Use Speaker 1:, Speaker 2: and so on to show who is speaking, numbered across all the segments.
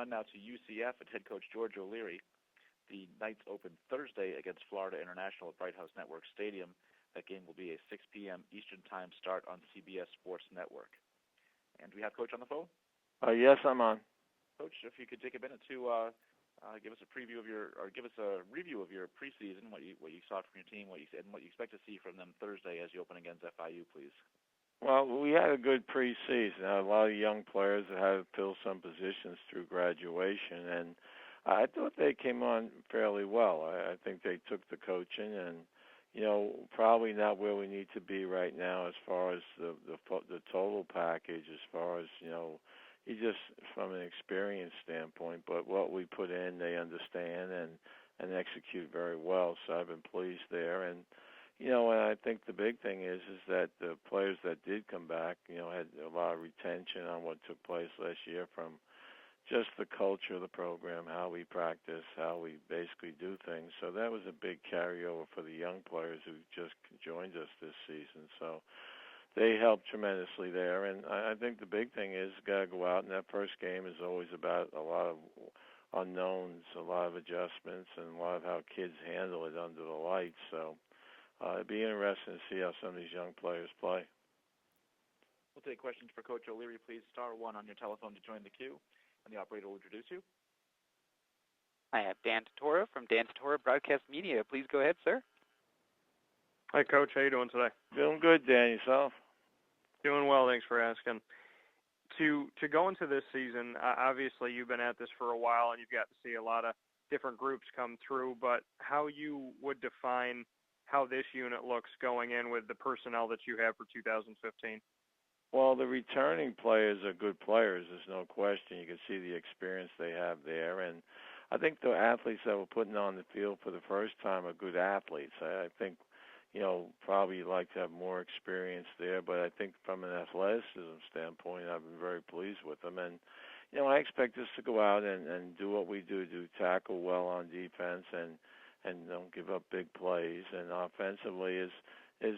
Speaker 1: on now to UCF and head coach George O'Leary. The Knights open Thursday against Florida International at Bright House Network Stadium. That game will be a 6 p.m. Eastern Time start on CBS Sports Network. And do we have Coach on the phone?
Speaker 2: Yes, I'm on.
Speaker 1: Coach, if you could take a minute to give us a preview of give us a review of your preseason, what you saw from your team, what you expect to see from them Thursday as you open against FIU, please.
Speaker 2: Well, we had a good preseason. A lot of young players that had to fill some positions through graduation, and I thought they came on fairly well. I think they took the coaching, and probably not where we need to be right now as far as the total package, as far as you just from an experience standpoint. But what we put in, they understand and execute very well. So I've been pleased there, and and I think the big thing is that the players that did come back, had a lot of retention on what took place last year from just the culture of the program, how we practice, how we basically do things. So that was a big carryover for the young players who just joined us this season. So they helped tremendously there. And I think the big thing is got to go out, and that first game is always about a lot of unknowns, a lot of adjustments, and a lot of how kids handle it under the lights. So it'd be interesting to see how some of these young players play.
Speaker 1: We'll take questions for Coach O'Leary. Please star 1 on your telephone to join the queue, and the operator will introduce you.
Speaker 3: I have Dan Tortora from Dan Tortora Broadcast Media. Please go ahead, sir.
Speaker 4: Hi, Coach. How you doing today?
Speaker 2: Doing good, Dan. Yourself?
Speaker 4: Doing well. Thanks for asking. To go into this season, obviously you've been at this for a while, and you've got to see a lot of different groups come through, but how you would define how this unit looks going in with the personnel that you have for 2015?
Speaker 2: Well, the returning players are good players. There's no question. You can see the experience they have there. And I think the athletes that we're putting on the field for the first time are good athletes. I think, probably you'd like to have more experience there. But I think from an athleticism standpoint, I've been very pleased with them. And, I expect us to go out and do what we do tackle well on defense and don't give up big plays. And offensively is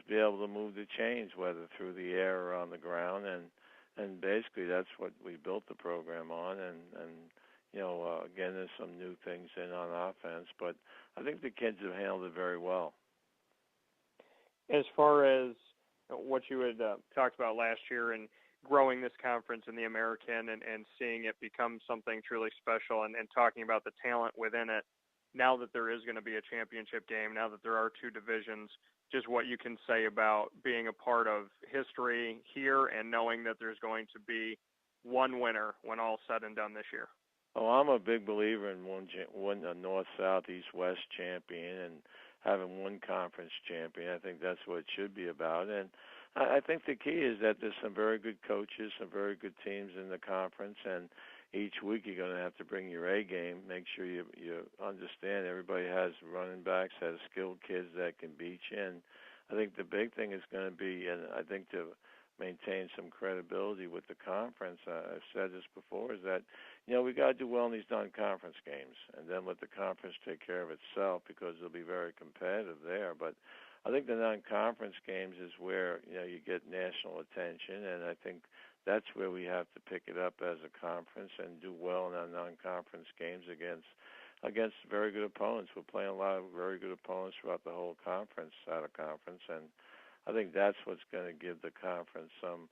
Speaker 2: be able to move the chains, whether through the air or on the ground, and basically that's what we built the program on. And again, there's some new things in on offense, but I think the kids have handled it very well.
Speaker 4: As far as what you had talked about last year and growing this conference in the American and seeing it become something truly special and talking about the talent within it, now that there is going to be a championship game, now that there are two divisions, just what you can say about being a part of history here and knowing that there's going to be one winner when all's said and done this year.
Speaker 2: Oh, I'm a big believer in one North, South, East, West champion and having one conference champion. I think that's what it should be about. And I think the key is that there's some very good coaches, some very good teams in the conference, and each week you're going to have to bring your A game, make sure you understand everybody has running backs, has skilled kids that can beat you. And I think the big thing is going to be, and I think to maintain some credibility with the conference, I've said this before, is that, we got to do well in these non-conference games and then let the conference take care of itself because it'll be very competitive there. But I think the non-conference games is where, you get national attention, and I think that's where we have to pick it up as a conference and do well in our non-conference games against very good opponents. We're playing a lot of very good opponents throughout the whole conference, out of conference, and I think that's what's going to give the conference some,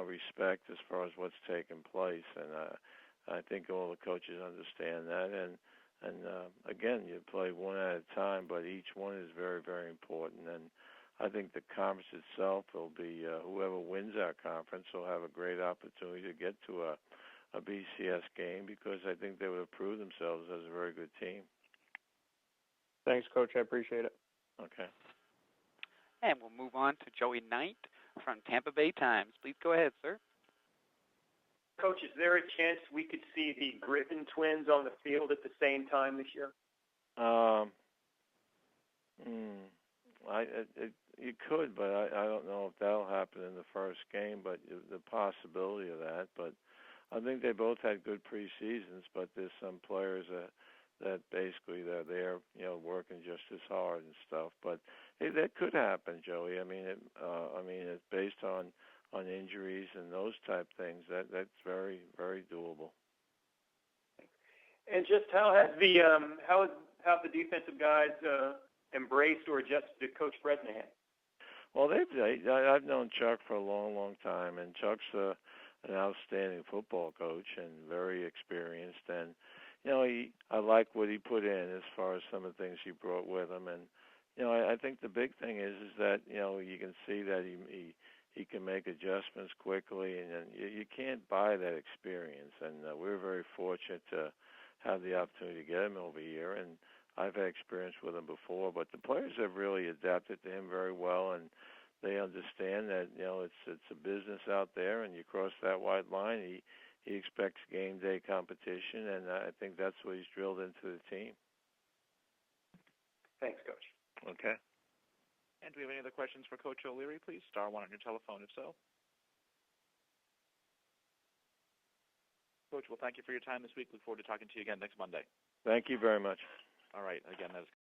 Speaker 2: respect as far as what's taking place. And I think all the coaches understand that. And again, you play one at a time, but each one is very, very important. And I think the conference itself will be, whoever wins our conference will have a great opportunity to get to a BCS game because I think they would have proved themselves as a very good team.
Speaker 4: Thanks, Coach. I appreciate it.
Speaker 2: Okay.
Speaker 3: And we'll move on to Joey Knight from Tampa Bay Times. Please go ahead, sir.
Speaker 5: Coach, is there a chance we could see the Griffin twins on the field at the same time this year?
Speaker 2: You could, but I don't know if that'll happen in the first game, but the possibility of that. But I think they both had good preseasons, but there's some players that basically they're there, working just as hard and stuff. But that could happen, Joey. I mean, it's based on on injuries and those type things. That's very, very doable.
Speaker 5: And just how have the defensive guys embraced or adjusted to Coach Bresnahan?
Speaker 2: Well, I've known Chuck for a long, long time, and Chuck's an outstanding football coach and very experienced. And I like what he put in as far as some of the things he brought with him. And I think the big thing is that you can see that he can make adjustments quickly, and you can't buy that experience. And we're very fortunate to have the opportunity to get him over here. And I've had experience with him before, but the players have really adapted to him very well, and they understand that it's a business out there, and you cross that white line, he expects game day competition, and I think that's what he's drilled into the team.
Speaker 5: Thanks, Coach.
Speaker 2: Okay.
Speaker 1: And do we have any other questions for Coach O'Leary, please? Star 1 on your telephone, if so. Coach, well, thank you for your time this week. Look forward to talking to you again next Monday.
Speaker 2: Thank you very much.
Speaker 1: All right. Again, that is